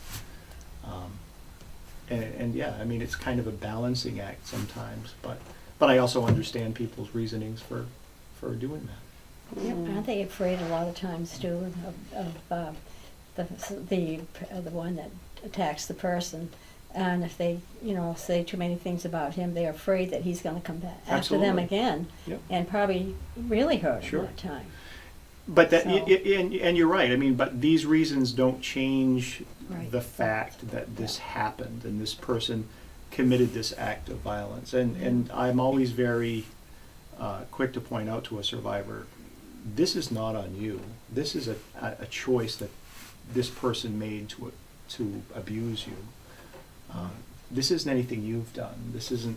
And yeah, I mean, it's kind of a balancing act sometimes, but I also understand people's reasonings for doing that. Yep. Aren't they afraid a lot of times too of the one that attacks the person? And if they, say too many things about him, they're afraid that he's going to come back after them Absolutely. again, Yep. and probably really hurt Sure. him that time. But that, So- and you're right. I mean, but these reasons don't change Right. the fact that this happened and this person committed this act of violence. And I'm always very quick to point out to a survivor, this is not on you. This is a choice that this person made to abuse you. This isn't anything you've done. This isn't,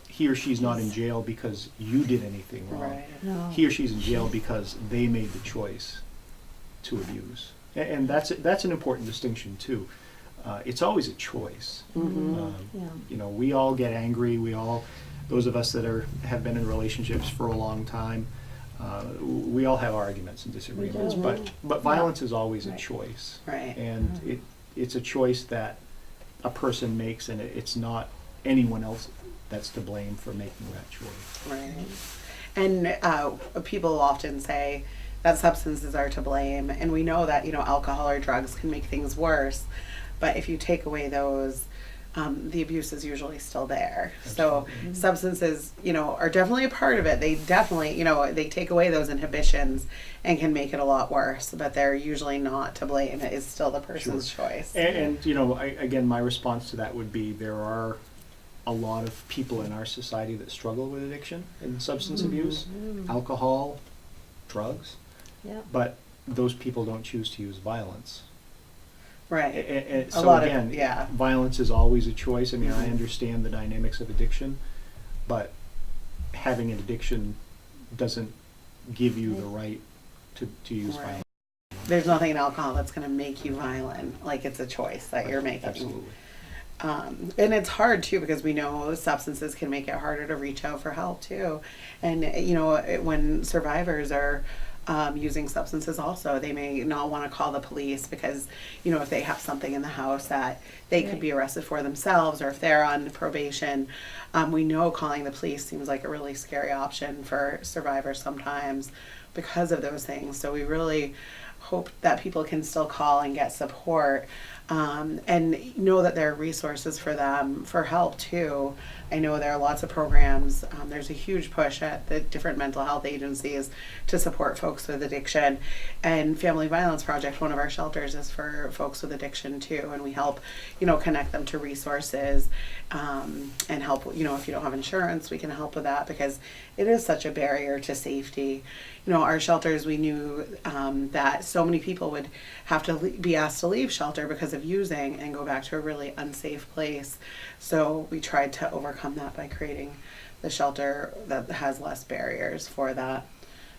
he or she's not in jail because you did anything wrong. Right. No. He or she's in jail because they made the choice to abuse. And that's an important distinction too. It's always a choice. Yeah. We all get angry. Those of us that have been in relationships for a long time, we all have arguments and disagreements. do. But violence is always a Right. choice. Right. And it's a choice that a person makes, and it's not anyone else that's to blame for making that choice. Right. And people often say that substances are to blame, and we know that alcohol or drugs can make things worse. But if you take away those, the abuse is usually still there. So substances, are definitely a part of it. They definitely, they take away those inhibitions and can make it a lot worse. But they're usually not to blame. It is still the person's choice. And again, my response to that would be there are a lot of people in our society that struggle with addiction and substance abuse, alcohol, drugs, Yeah. but those people don't choose to use violence. Right. And A so lot of- again, yeah. violence is always a choice. I mean, I understand the dynamics of addiction, but having an addiction doesn't give you the right to use Right. violence. There's nothing in alcohol that's going to make you violent. Like, it's a choice that you're making. Absolutely. And it's hard too, because we know substances can make it harder to reach out for help too. And when survivors are using substances also, they may not want to call the police because if they have something in the house that they could Right. be arrested for themselves, or if they're on probation, we know calling the police seems like a really scary option for survivors sometimes because of those things. So we really hope that people can still call and get support, and know that there are resources for them for help too. I know there are lots of programs. There's a huge push at the different mental health agencies to support folks with addiction. And Family Violence Project, one of our shelters, is for folks with addiction too. And we help, connect them to resources, and help, if you don't have insurance, we can help with that, because it is such a barrier to safety. Our shelters, we knew that so many people would have to be asked to leave shelter because of using and go back to a really unsafe place. So we tried to overcome that by creating the shelter that has less barriers for that,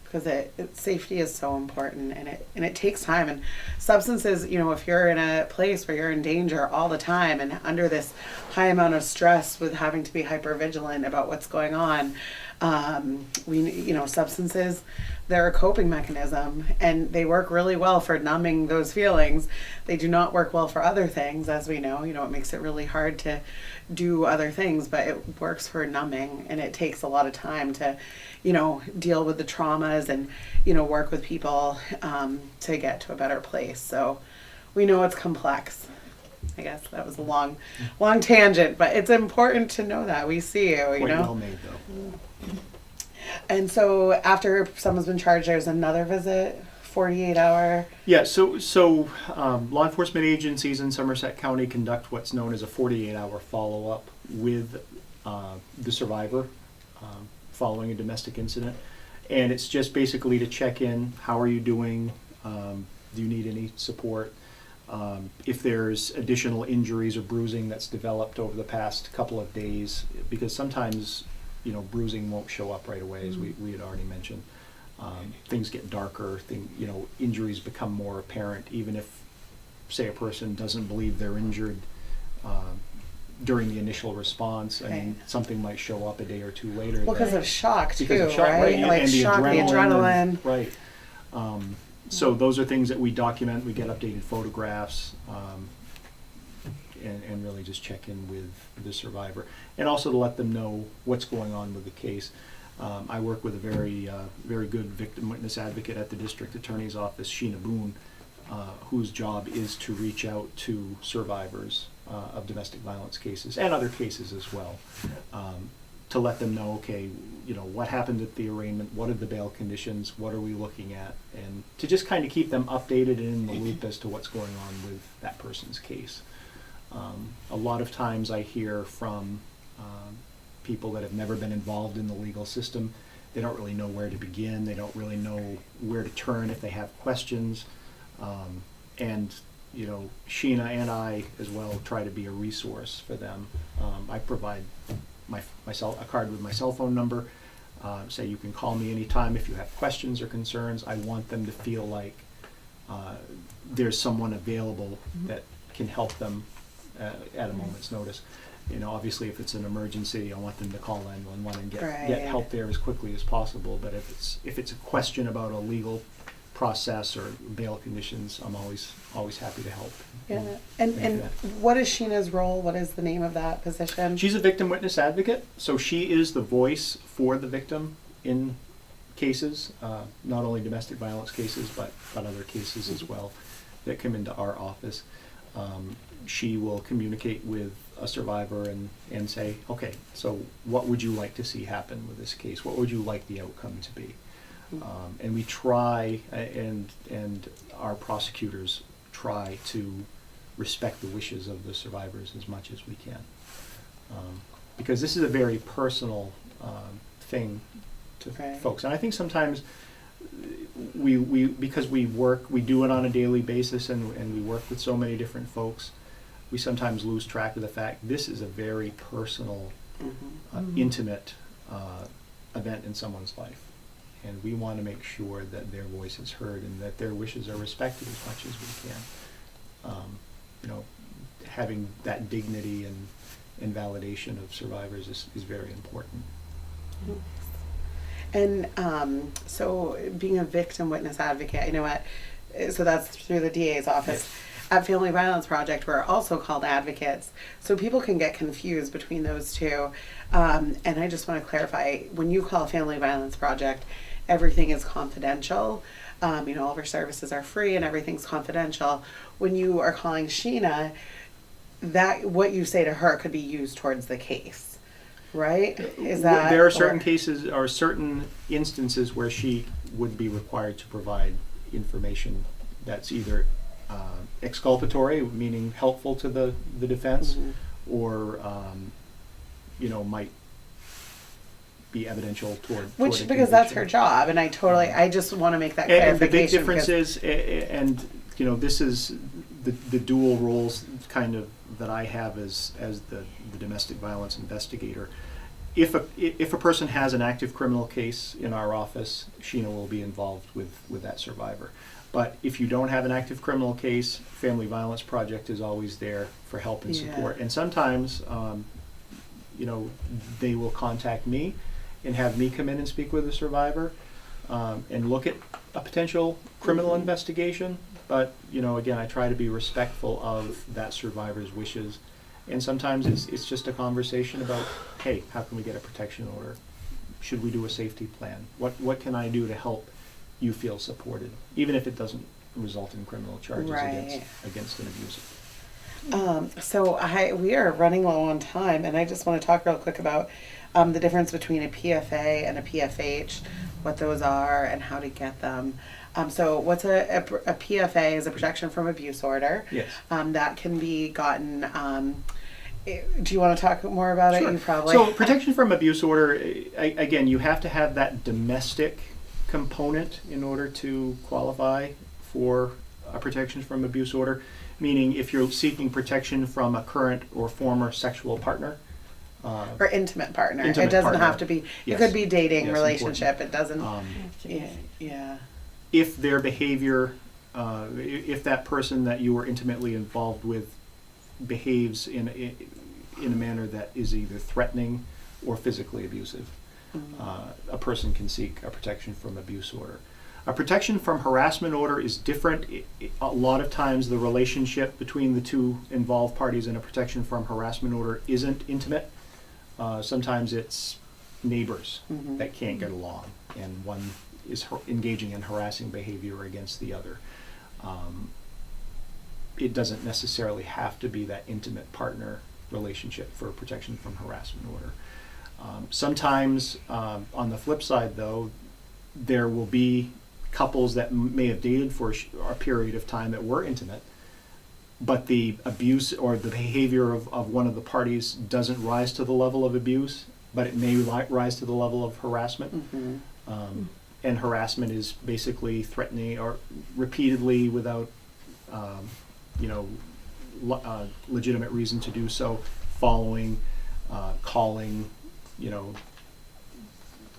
because safety is so important, and it takes time. And substances, if you're in a place where you're in danger all the time and under this high amount of stress with having to be hyper vigilant about what's going on, substances, they're a coping mechanism, and they work really well for numbing those feelings. They do not work well for other things, as we know. It makes it really hard to do other things, but it works for numbing, and it takes a lot of time to, deal with the traumas and, work with people to get to a better place. So we know it's complex. I guess that was a long tangent, but it's important to know that. We see you, Quite well made, though. And so after someone's been charged, there's another visit, 48-hour. Yeah, so law enforcement agencies in Somerset County conduct what's known as a 48-hour follow-up with the survivor following a domestic incident. And it's just basically to check in, how are you doing? Do you need any support? If there's additional injuries or bruising that's developed over the past couple of days, because sometimes bruising won't show up right away, as we had already mentioned. Things get darker, injuries become more apparent, even if, say, a person doesn't believe they're injured during the initial response. I mean, something might show up a day or two later. Well, because of shock too, because of shock, right? Like and the shock, the adrenaline. right. So those are things that we document. We get updated photographs. and really just check in with the survivor, and also to let them know what's going on with the case. I work with a very good victim witness advocate at the district attorney's office, Sheena Boone, whose job is to reach out to survivors of domestic violence cases and other cases as well, to let them know, okay, what happened at the arraignment, what are the bail conditions, what are we looking at, and to just kind of keep them updated and in the loop as to what's going on with that person's case. A lot of times I hear from people that have never been involved in the legal system. They don't really know where to begin. They don't really know where to turn if they have questions. And Sheena and I as well try to be a resource for them. I provide a card with my cell phone number. Say you can call me anytime if you have questions or concerns. I want them to feel like there's someone available that can help them at a moment's notice. Obviously if it's an emergency, I want them to call 911 and get help there as quickly as possible. But if it's a question about a legal process or bail conditions, I'm always happy to help. Yeah. And what is Sheena's role? What is the name of that position? She's a victim witness advocate, so she is the voice for the victim in cases, not only domestic violence cases, but other cases as well that come into our office. She will communicate with a survivor and say, okay, so what would you like to see happen with this case? What would you like the outcome to be? And we try, and our prosecutors try to respect the wishes of the survivors as much as we can. Because this is a very personal thing to folks. And I think sometimes because we do it on a daily basis and we work with so many different folks, we sometimes lose track of the fact this is a very personal, intimate event in someone's life. And we want to make sure that their voice is heard and that their wishes are respected as much as we can. Having that dignity and validation of survivors is very important. And so being a victim witness advocate, so that's through the DA's office. Yes. At Family Violence Project, we're also called advocates. So people can get confused between those two. And I just want to clarify, when you call Family Violence Project, everything is confidential. All of our services are free and everything's confidential. When you are calling Sheena, that what you say to her could be used towards the case, right? Is that there are certain cases or certain instances where she would be required to provide information that's either exculpatory, meaning helpful to the defense, or might be evidential toward because that's her job, and I just want to make that clarification. And the big difference is, this is the dual roles kind of that I have as the domestic violence investigator. If a person has an active criminal case in our office, Sheena will be involved with that survivor. But if you don't have an active criminal case, Family Violence Project is always there for help and support. And sometimes, they will contact me and have me come in and speak with the survivor and look at a potential criminal investigation. But, again, I try to be respectful of that survivor's wishes. And sometimes it's just a conversation about, hey, how can we get a protection order? Should we do a safety plan? What can I do to help you feel supported, even if it doesn't result in criminal charges against an abuser? So we are running low on time, and I just want to talk real quick about the difference between a PFA and a PFH, what those are, and how to get them. So what's a PFA is a protection from abuse order. Yes. That can be gotten. Do you want to talk more about Sure. it? You probably. So protection from abuse order, again, you have to have that domestic component in order to qualify for a protection from abuse order, meaning if you're seeking protection from a current or former sexual partner. Or intimate partner. It Intimate doesn't partner. have to be. Yes. It could be dating, Yes, relationship. It doesn't. Yeah. If their behavior, if that person that you are intimately involved with behaves in a manner that is either threatening or physically abusive, a person can seek a protection from abuse order. A protection from harassment order is different. A lot of times the relationship between the two involved parties in a protection from harassment order isn't intimate. Sometimes it's neighbors that can't get along, and one is engaging in harassing behavior against the other. It doesn't necessarily have to be that intimate partner relationship for protection from harassment order. Sometimes, on the flip side though, there will be couples that may have dated for a period of time that were intimate, but the abuse or the behavior of one of the parties doesn't rise to the level of abuse, but it may rise to the level of harassment. And harassment is basically threatening or repeatedly without legitimate reason to do so, following, calling,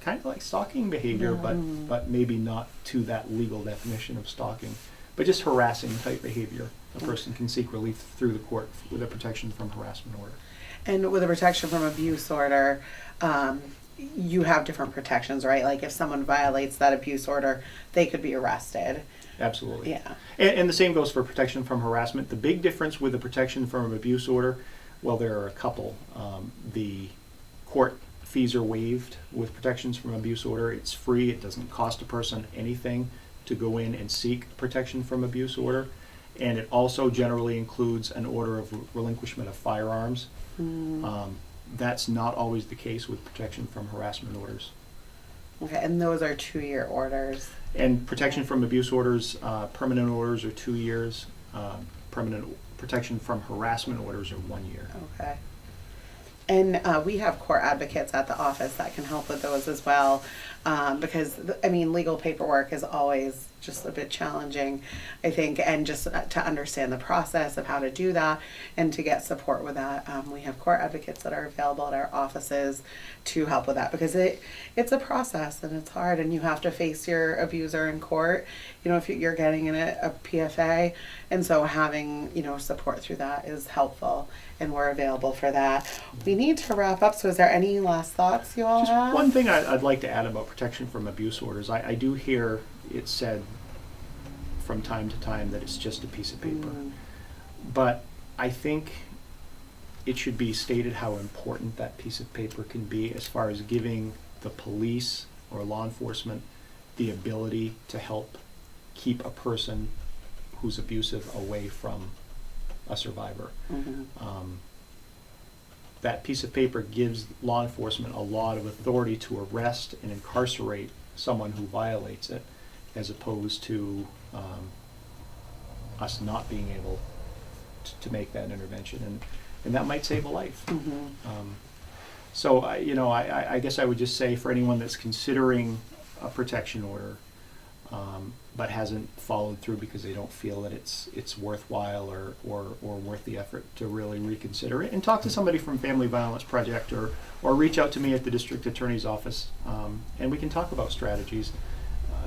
kind of like stalking behavior, but maybe not to that legal definition of stalking, but just harassing type behavior. A person can seek relief through the court with a protection from harassment order. And with a protection from abuse order, you have different protections, right? Like if someone violates that abuse order, they could be arrested. Absolutely. Yeah. And the same goes for protection from harassment. The big difference with the protection from an abuse order, well, there are a couple. The court fees are waived with protections from abuse order. It's free. It doesn't cost a person anything to go in and seek protection from abuse order. And it also generally includes an order of relinquishment of firearms. That's not always the case with protection from harassment orders. Okay, and those are 2-year orders. And protection from abuse orders, permanent orders are 2 years. Permanent protection from harassment orders are 1 year. Okay. And we have court advocates at the office that can help with those as well, because legal paperwork is always just a bit challenging, I think, and just to understand the process of how to do that and to get support with that. We have court advocates that are available at our offices to help with that, because it's a process and it's hard, and you have to face your abuser in court, if you're getting in a PFA, and so having, support through that is helpful, and we're available for that. We need to wrap up, so is there any last thoughts you all Just have? one thing I'd like to add about protection from abuse orders. I do hear it said from time to time that it's just a piece of paper. But I think it should be stated how important that piece of paper can be as far as giving the police or law enforcement the ability to help keep a person who's abusive away from a survivor. That piece of paper gives law enforcement a lot of authority to arrest and incarcerate someone who violates it, as opposed to us not being able to make that intervention, and that might save a life. So I guess I would just say, for anyone that's considering a protection order, but hasn't followed through because they don't feel that it's worthwhile or worth the effort, to really reconsider it and talk to somebody from Family Violence Project, or reach out to me at the district attorney's office, and we can talk about strategies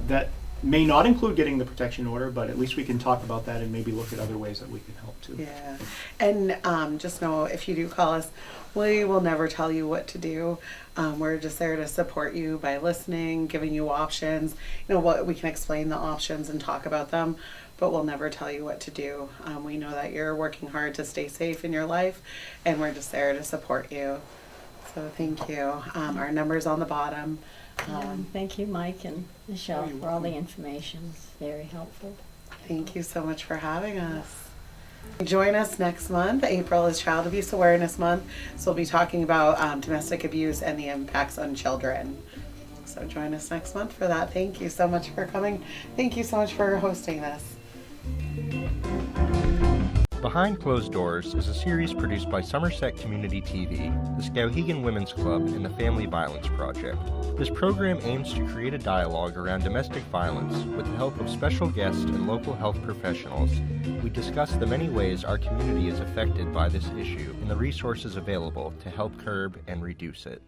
that may not include getting the protection order, but at least we can talk about that and maybe look at other ways that we can help too. Yeah, and just know, if you do call us, we will never tell you what to do. We're just there to support you by listening, giving you options. What we can explain the options and talk about them, but we'll never tell you what to do. We know that you're working hard to stay safe in your life, and we're just there to support you. So thank you. Our number's on the bottom. Thank you, Mike and Michelle, for all the information. It's very helpful. Thank you so much for having us. Join us next month. April is Child Abuse Awareness Month, so we'll be talking about domestic abuse and the impacts on children. So join us next month for that. Thank you so much for coming. Thank you so much for hosting this. Behind Closed Doors is a series produced by Somerset Community TV, the Skowhegan Women's Club, and the Family Violence Project. This program aims to create a dialogue around domestic violence with the help of special guests and local health professionals. We discuss the many ways our community is affected by this issue and the resources available to help curb and reduce it.